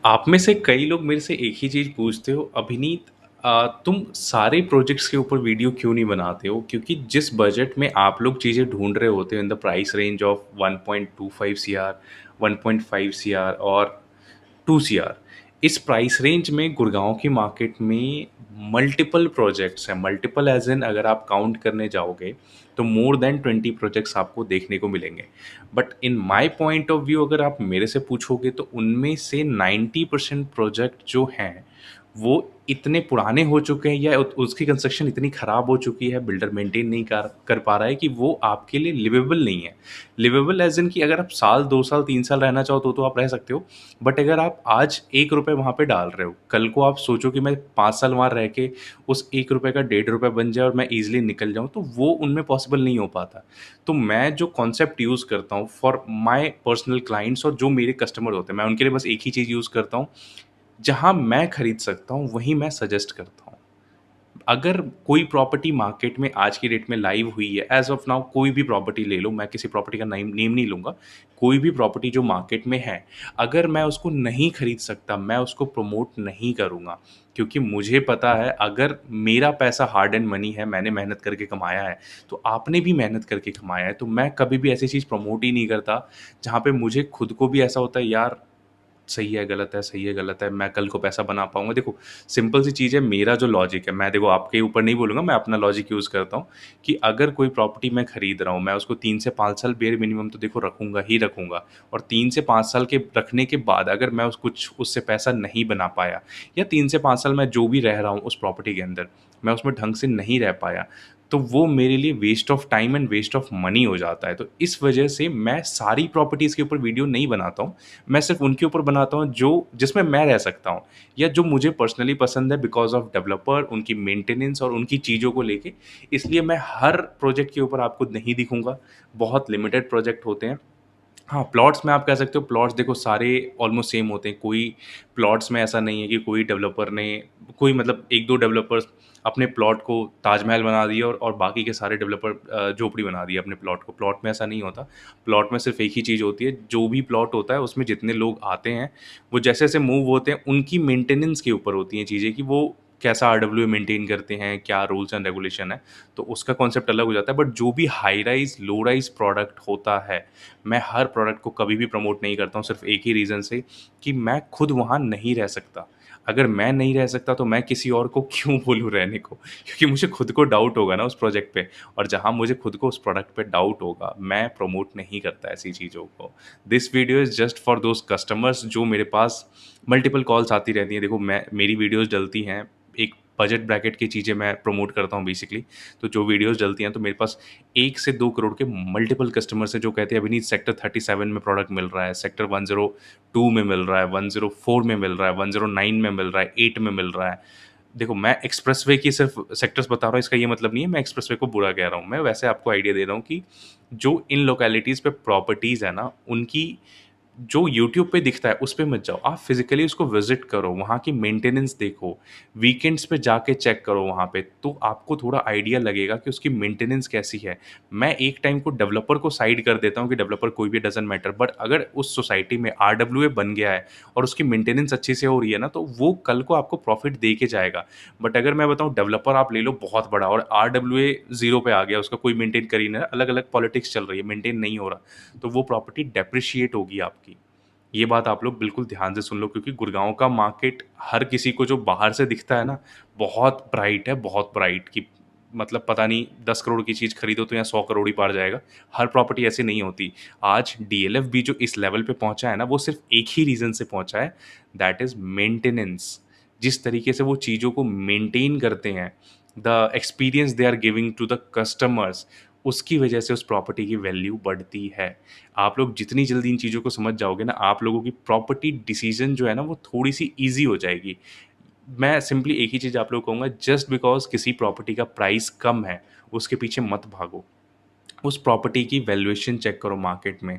आप में से कई लोग मेरे से एक ही चीज़ पूछते हो, अभिनीत तुम सारे प्रोजेक्ट्स के ऊपर वीडियो क्यों नहीं बनाते हो? क्योंकि जिस बजट में आप लोग चीज़ें ढूँढ रहे होते हो in the price range of 1.25 CR, 1.5 CR और 2 सीआर, इस प्राइस रेंज में गुड़गाँव की मार्केट में मल्टीपल प्रोजेक्ट्स हैं, मल्टीपल एज़ इन अगर आप काउंट करने जाओगे, तो मोर दैन 20 प्रोजेक्ट्स आपको देखने को मिलेंगे। But in my point of view अगर आप मेरे से पूछोगे तो उनमें से 90% प्रोजेक्ट जो हैं, वो इतने पुराने हो चुके हैं या उसकी कंस्ट्रक्शन इतनी ख़राब हो चुकी है, बिल्डर मेंटेन नहीं कर कर पा रहा है कि वो आपके लिए लिवेबल नहीं है। लिवेबल एज़ इन कि अगर आप साल, 2 साल, 3 साल रहना चाहो तो आप रह सकते हो। बट अगर आप आज ₹1 वहाँ पे डाल रहे हो, कल को आप सोचो कि मैं 5 साल वहाँ रह के उस ₹1 का ₹1.5 बन जाए और मैं ईज़िली निकल जाऊँ, तो वो उनमें पॉसिबल नहीं हो पाता। तो मैं जो कॉन्सेप्ट यूज़ करता हूँ फॉर माय पर्सनल क्लाइंट्स और जो मेरे कस्टमर होते हैं, मैं उनके लिए बस एक ही चीज़ यूज़ करता हूँ, जहाँ मैं खरीद सकता हूँ, वहीं मैं सजेस्ट करता हूँ। अगर कोई प्रॉपर्टी मार्केट में आज की डेट में लाइव हुई है, एज़ ऑफ नाउ कोई भी प्रॉपर्टी ले लो, मैं किसी प्रॉपर्टी का नेम नहीं लूँगा, कोई भी प्रॉपर्टी जो मार्केट में है, अगर मैं उसको नहीं खरीद सकता, मैं उसको प्रमोट नहीं करूँगा। क्योंकि मुझे पता है अगर मेरा पैसा हार्ड एंड मनी है, मैंने मेहनत करके कमाया है, तो आपने भी मेहनत करके कमाया है, तो मैं कभी भी ऐसी चीज़ प्रमोट ही नहीं करता, जहाँ पे मुझे खुद को भी ऐसा होता है यार सही है, गलत है, सही है, गलत है, मैं कल को पैसा बना पाऊँगा। देखो, सिंपल सी चीज़ है, मेरा जो लॉजिक है, मैं देखो आपके ऊपर नहीं बोलूँगा, मैं अपना लॉजिक यूज़ करता हूँ कि अगर कोई प्रॉपर्टी मैं खरीद रहा हूँ, मैं उसको 3 से 5 साल बेयर मिनिमम तो देखो रखूँगा ही रखूँगा और 3 से 5 साल के रखने के बाद अगर मैं उस कुछ उससे पैसा नहीं बना पाया या 3 से 5 साल मैं जो भी रह रहा हूँ उस प्रॉपर्टी के अंदर, मैं उसमें ढंग से नहीं रह पाया, तो वो मेरे लिए waste of time and waste of money हो जाता है। तो इस वजह से मैं सारी प्रॉपर्टीज़ के ऊपर वीडियो नहीं बनाता हूँ। मैं सिर्फ़ उनके ऊपर बनाता हूँ जो जिसमें मैं रह सकता हूँ या जो मुझे पर्सनली पसंद है बिकॉज़ ऑफ डेवलपर, उनकी मेंटेनेंस और उनकी चीज़ों को लेके। इसलिए मैं हर प्रोजेक्ट के ऊपर आपको नहीं दिखूँगा, बहुत लिमिटेड प्रोजेक्ट होते हैं। हाँ, प्लॉट्स में आप कह सकते हो प्लॉट्स देखो सारे ऑलमोस्ट सेम होते हैं। कोई प्लॉट्स में ऐसा नहीं है कि कोई डेवलपर ने कोई मतलब 1-2 डेवलपर्स अपने प्लॉट को ताजमहल बना दिया और बाकी के सारे डेवलपर झोपड़ी बना दिया अपने प्लॉट को। प्लॉट में ऐसा नहीं होता। प्लॉट में सिर्फ़ एक ही चीज़ होती है, जो भी प्लॉट होता है उसमें जितने लोग आते हैं, वो जैसे-जैसे मूव होते हैं, उनकी मेंटेनेंस के ऊपर होती हैं चीज़ें कि वो कैसा आरडब्ल्यू मेंटेन करते हैं, क्या रूल्स एंड रेगुलेशन है, तो उसका कॉन्सेप्ट अलग हो जाता है। बट जो भी हाई राइज़, लो राइज़ प्रोडक्ट होता है, मैं हर प्रोडक्ट को कभी भी प्रमोट नहीं करता हूँ सिर्फ़ एक ही रीज़न से कि मैं खुद वहाँ नहीं रह सकता। अगर मैं नहीं रह सकता तो मैं किसी और को क्यों बोलूँ रहने को? क्योंकि मुझे खुद को डाउट होगा ना उस प्रोजेक्ट पे और जहाँ मुझे खुद को उस प्रोडक्ट पे डाउट होगा, मैं प्रमोट नहीं करता ऐसी चीज़ों को। This video is just for those customers जो मेरे पास मल्टीपल कॉल्स आती रहती हैं। देखो मैं मेरी वीडियोज़ डलती हैं, एक बजट ब्रैकेट की चीज़ें मैं प्रमोट करता हूँ बेसिकली। तो जो वीडियोज़ डलती हैं तो मेरे पास 1 से 2 करोड़ के मल्टीपल कस्टमर्स हैं जो कहते हैं अभिनीत सेक्टर 37 में प्रोडक्ट मिल रहा है, सेक्टर 102 में मिल रहा है, 104 में मिल रहा है, 109 में मिल रहा है, 8 में मिल रहा है। देखो मैं एक्सप्रेसवे की सिर्फ़ सेक्टर्स बता रहा हूँ इसका ये मतलब नहीं है मैं एक्सप्रेसवे को बुरा कह रहा हूँ। मैं वैसे आपको आइडिया दे रहा हूँ कि जो इन लोकेलिटीज़ पे प्रॉपर्टीज़ है ना, उनकी जो यूट्यूब पे दिखता है उस पे मत जाओ। आप फ़िज़िकली उसको विज़िट करो, वहाँ की मेंटेनेंस देखो, वीकेंड्स पे जाके चेक करो वहाँ पे, तो आपको थोड़ा आइडिया लगेगा कि उसकी मेंटेनेंस कैसी है। मैं एक टाइम को डेवलपर को साइड कर देता हूँ कि डेवलपर कोई भी डज़न्ट मैटर, बट अगर उस सोसाइटी में आरडब्ल्यूए बन गया है और उसकी मेंटेनेंस अच्छे से हो रही है ना, तो वो कल को आपको प्रॉफ़िट दे के जाएगा। बट अगर मैं बताऊँ डेवलपर आप ले लो बहुत बड़ा और आरडब्ल्यूए ज़ीरो पे आ गया, उसका कोई मेंटेन कर ही नहीं रहा, अलग-अलग पॉलिटिक्स चल रही है, मेंटेन नहीं हो रहा, तो वो प्रॉपर्टी डेप्रिशिएट होगी आपकी। ये बात आप लोग बिल्कुल ध्यान से सुन लो क्योंकि गुड़गाँव का मार्केट हर किसी को जो बाहर से दिखता है ना, बहुत ब्राइट है, बहुत ब्राइट कि मतलब पता नहीं 10 करोड़ की चीज़ खरीदो तो यहाँ 100 करोड़ ही पार जाएगा। हर प्रॉपर्टी ऐसी नहीं होती। आज डीएलएफ भी जो इस लेवल पे पहुँचा है ना, वो सिर्फ़ एक ही रीज़न से पहुँचा है, दैट इज़ मेंटेनेंस। जिस तरीके से वो चीज़ों को मेंटेन करते हैं, the experience they are giving to the customers, उसकी वजह से उस प्रॉपर्टी की वैल्यू बढ़ती है। आप लोग जितनी जल्दी इन चीज़ों को समझ जाओगे ना, आप लोगों की प्रॉपर्टी डिसीज़न जो है ना, वो थोड़ी-सी ईज़ी हो जाएगी। मैं सिंपली एक ही चीज़ आप लोगों को कहूँगा, जस्ट बिकॉज़ किसी प्रॉपर्टी का प्राइस कम है, उसके पीछे मत भागो। उस प्रॉपर्टी की वैल्यूएशन चेक करो मार्केट में।